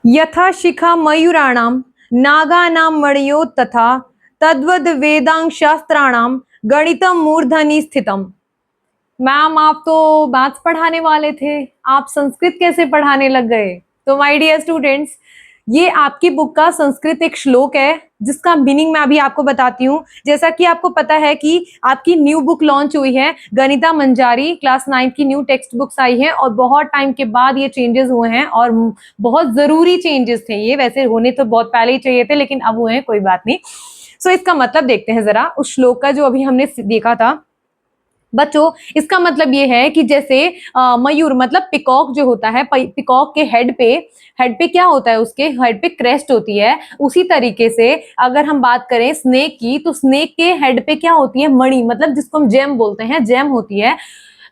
यथा शिखा मयूराणाम नागानां मणियो तथा तद्वद वेदांग शास्त्राणाम गणितम मूर्धनि स्थितम। मैम आप तो मैथ्स पढ़ाने वाले थे, आप संस्कृत कैसे पढ़ाने लग गए? तो माय डियर स्टूडेंट्स, ये आपकी बुक का संस्कृत एक श्लोक है जिसका मीनिंग मैं अभी आपको बताती हूँ। जैसा कि आपको पता है कि आपकी न्यू बुक लॉन्च हुई है, गणिता मंजारी क्लास 9 की न्यू टेक्स्ट बुक्स आई है और बहुत टाइम के बाद ये चेंजेस हुए हैं और बहुत जरूरी चेंजेस थे। ये वैसे होने तो बहुत पहले ही चाहिए थे लेकिन अब हुए हैं, कोई बात नहीं। सो इसका मतलब देखते हैं जरा उस श्लोक का जो अभी हमने देखा था। बच्चों, इसका मतलब ये है कि जैसे मयूर मतलब पिकॉक जो होता है, पिकॉक के हेड पे क्या होता है, उसके हेड पे क्रेस्ट होती है। उसी तरीके से अगर हम बात करें स्नेक की, तो स्नेक के हेड पे क्या होती है, मणि, मतलब जिसको हम जेम बोलते हैं, जेम होती है।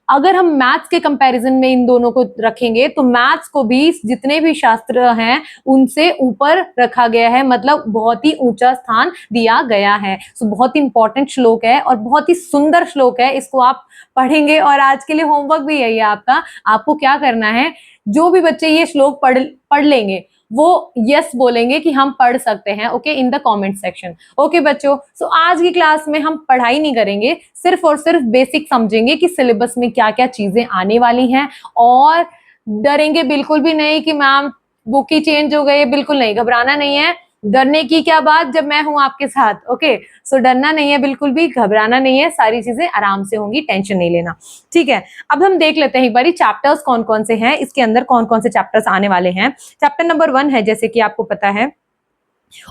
अगर हम मैथ्स के कंपैरिजन में इन दोनों को रखेंगे तो मैथ्स को भी जितने भी शास्त्र हैं उनसे ऊपर रखा गया है, मतलब बहुत ही ऊंचा स्थान दिया गया है। सो बहुत ही इंपॉर्टेंट श्लोक है और बहुत ही सुंदर श्लोक है। इसको आप पढ़ेंगे और आज के लिए होमवर्क भी यही है आपका। आपको क्या करना है, जो भी बच्चे ये श्लोक पढ़ लेंगे वो यस बोलेंगे कि हम पढ़ सकते हैं, okay, in the comment section. Okay बच्चों, सो आज की क्लास में हम पढ़ाई नहीं करेंगे, सिर्फ और सिर्फ बेसिक समझेंगे कि सिलेबस में क्या क्या चीजें आने वाली हैं। और डरेंगे बिल्कुल भी नहीं कि मैम बुक ही चेंज हो गई है, बिल्कुल नहीं, घबराना नहीं है। डरने की क्या बात जब मैं हूं आपके साथ, ओके। सो डरना नहीं है, बिल्कुल भी घबराना नहीं है, सारी चीजें आराम से होंगी, टेंशन नहीं लेना, ठीक है। अब हम देख लेते हैं एक बारी चैप्टर्स कौन कौन से हैं, इसके अंदर कौन कौन से चैप्टर्स आने वाले हैं। चैप्टर नंबर 1 है, जैसे कि आपको पता है,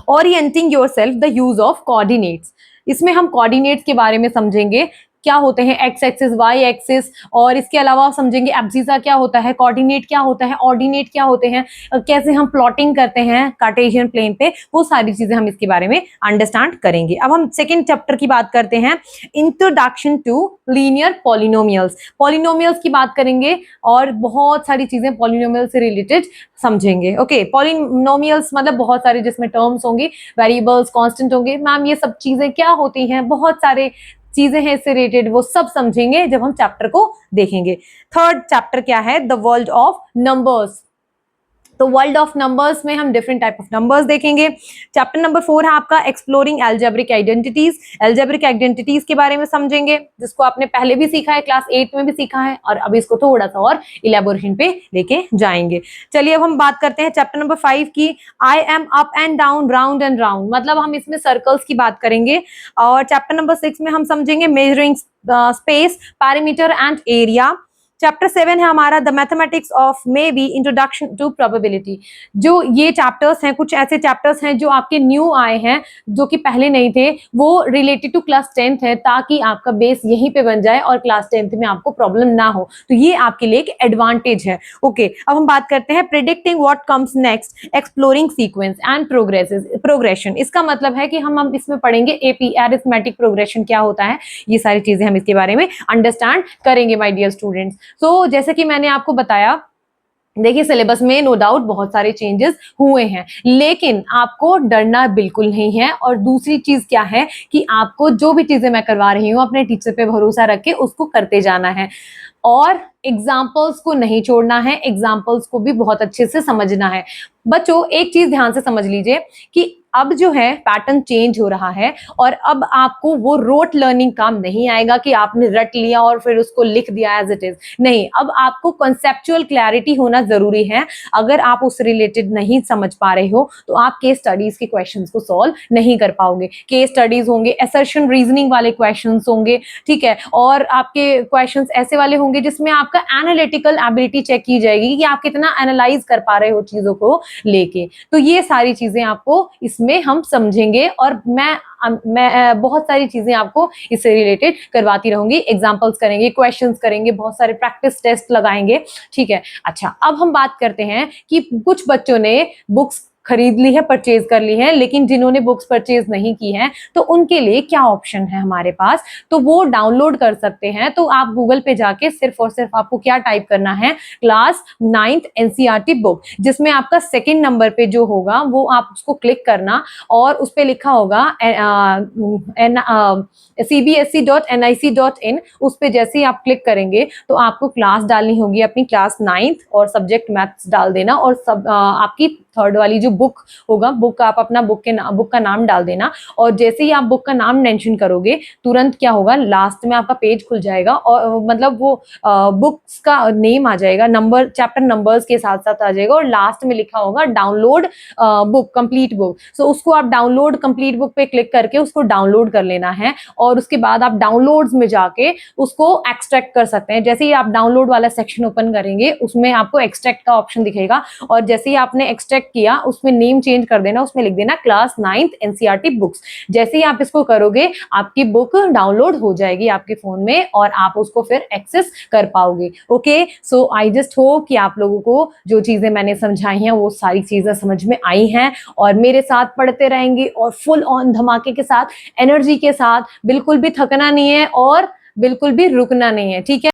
orienting yourself the use of coordinates. इसमें हम कोऑर्डिनेट्स के बारे में समझेंगे, क्या होते हैं एक्स एक्सिस, वाई एक्सिस, और इसके अलावा समझेंगे एब्सिसा क्या होता है, कोऑर्डिनेट क्या होता है, ऑर्डिनेट क्या होते हैं, कैसे हम प्लॉटिंग करते हैं कार्टेशियन प्लेन पे, वो सारी चीजें हम इसके बारे में अंडरस्टैंड करेंगे। अब हम सेकेंड चैप्टर की बात करते हैं, introduction to linear polynomials. Polynomials की बात करेंगे और बहुत सारी चीजें पॉलिनोमियल से रिलेटेड समझेंगे, ओके। पॉलिनोमियल्स मतलब बहुत सारे जिसमें टर्म्स होंगी, वेरिएबल्स, कांस्टेंट होंगे। मैम ये सब चीजें क्या होती हैं, बहुत सारे चीजें हैं इससे रिलेटेड, वो सब समझेंगे जब हम चैप्टर को देखेंगे। थर्ड चैप्टर क्या है, द वर्ल्ड ऑफ नंबर्स। तो वर्ल्ड ऑफ नंबर्स में हम डिफरेंट टाइप ऑफ नंबर्स देखेंगे। चैप्टर नंबर 4 है आपका exploring algebraic identities. Algebraic identities के बारे में समझेंगे, जिसको आपने पहले भी सीखा है, क्लास 8 में भी सीखा है, और अब इसको थोड़ा सा और इलेबोरेशन पे लेके जाएंगे। चलिए अब हम बात करते हैं चैप्टर नंबर 5 की, I am up and down, round and round, मतलब हम इसमें सर्कल्स की बात करेंगे। और चैप्टर नंबर 6 में हम समझेंगे measuring space, parameter and area. Chapter 7 है हमारा the mathematics of may be, introduction to probability. जो ये चैप्टर्स हैं, कुछ ऐसे चैप्टर्स हैं जो आपके न्यू आए हैं, जो कि पहले नहीं थे, वो रिलेटेड टू क्लास 10th है, ताकि आपका बेस यहीं पे बन जाए और क्लास 10th में आपको प्रॉब्लम ना हो। तो ये आपके लिए एक एडवांटेज है, ओके। अब हम बात करते हैं predicting what comes next, exploring sequence and progression. इसका मतलब है कि हम इसमें पढ़ेंगे एपी, अरिथमेटिक प्रोग्रेशन क्या होता है, ये सारी चीजें हम इसके बारे में अंडरस्टैंड करेंगे माय डियर स्टूडेंट्स। तो जैसे कि मैंने आपको बताया, देखिए सिलेबस में नो डाउट बहुत सारे चेंजेस हुए हैं, लेकिन आपको डरना बिल्कुल नहीं है। और दूसरी चीज क्या है कि आपको जो भी चीजें मैं करवा रही हूँ अपने टीचर पे भरोसा रख के उसको करते जाना है, और एग्जाम्पल्स को नहीं छोड़ना है, एग्जाम्पल्स को भी बहुत अच्छे से समझना है। बच्चों एक चीज ध्यान से समझ लीजिए कि अब जो है पैटर्न चेंज हो रहा है, और अब आपको वो रोट लर्निंग काम नहीं आएगा कि आपने रट लिया और फिर उसको लिख दिया एज इट इज। नहीं, अब आपको कॉन्सेप्चुअल क्लैरिटी होना जरूरी है। अगर आप उस रिलेटेड नहीं समझ पा रहे हो तो आप केस स्टडीज के क्वेश्चंस को सॉल्व नहीं कर पाओगे। केस स्टडीज होंगे, असर्शन रीजनिंग वाले क्वेश्चंस होंगे, ठीक है, और आपके क्वेश्चंस ऐसे वाले होंगे जिसमें आपका एनालिटिकल एबिलिटी चेक की जाएगी कि आप कितना एनालाइज कर पा रहे हो चीजों को लेके। तो ये सारी चीजें आपको इसमें हम समझेंगे, और मैं बहुत सारी चीजें आपको इससे रिलेटेड करवाती रहूंगी, एग्जांपल्स करेंगे, क्वेश्चंस करेंगे, बहुत सारे प्रैक्टिस टेस्ट लगाएंगे, ठीक है। अच्छा, अब हम बात करते हैं कि कुछ बच्चों ने बुक्स खरीद ली है, परचेज कर ली है, लेकिन जिन्होंने बुक्स परचेज नहीं की है तो उनके लिए क्या ऑप्शन है हमारे पास, तो वो डाउनलोड कर सकते हैं। तो आप गूगल पे जाके सिर्फ और सिर्फ आपको क्या टाइप करना है, क्लास 9th एनसीईआरटी बुक, जिसमें आपका सेकंड नंबर पे जो होगा वो आप उसको क्लिक करना, और उस पे लिखा होगा cbse.nic.in। उस पे जैसे ही आप क्लिक करेंगे तो आपको क्लास डालनी होगी अपनी, क्लास 9th, और सब्जेक्ट मैथ्स डाल देना, और सब आपकी थर्ड वाली जो बुक होगा, बुक आप अपना बुक का नाम डाल देना, और जैसे ही आप बुक का नाम मेंशन करोगे तुरंत क्या होगा, लास्ट में आपका पेज खुल जाएगा और मतलब वो बुक्स का नेम आ जाएगा, नंबर, चैप्टर नंबर्स के साथ साथ आ जाएगा, और लास्ट में लिखा होगा डाउनलोड बुक, कंप्लीट बुक। सो उसको आप डाउनलोड कंप्लीट बुक पे क्लिक करके उसको डाउनलोड कर लेना है, और उसके बाद आप डाउनलोड्स में जाके उसको एक्सट्रैक्ट कर सकते हैं। जैसे ही आप डाउनलोड वाला सेक्शन ओपन करेंगे उसमें आपको एक्सट्रैक्ट का ऑप्शन दिखेगा, और जैसे ही आपने एक्सट्रैक्ट किया उसमें नेम चेंज कर देना, उसमें लिख देना क्लास 9th एनसीईआरटी बुक्स। जैसे ही आप इसको करोगे आपकी बुक डाउनलोड हो जाएगी आपके फोन में, और आप उसको फिर एक्सेस कर पाओगे। Okay, so I just hope कि आप लोगों को जो चीजें मैंने समझाई हैं वो सारी चीजें समझ में आई हैं, और मेरे साथ पढ़ते रहेंगे और फुल ऑन धमाके के साथ, एनर्जी के साथ, बिल्कुल भी थकना नहीं है और बिल्कुल भी रुकना नहीं है, ठीक है।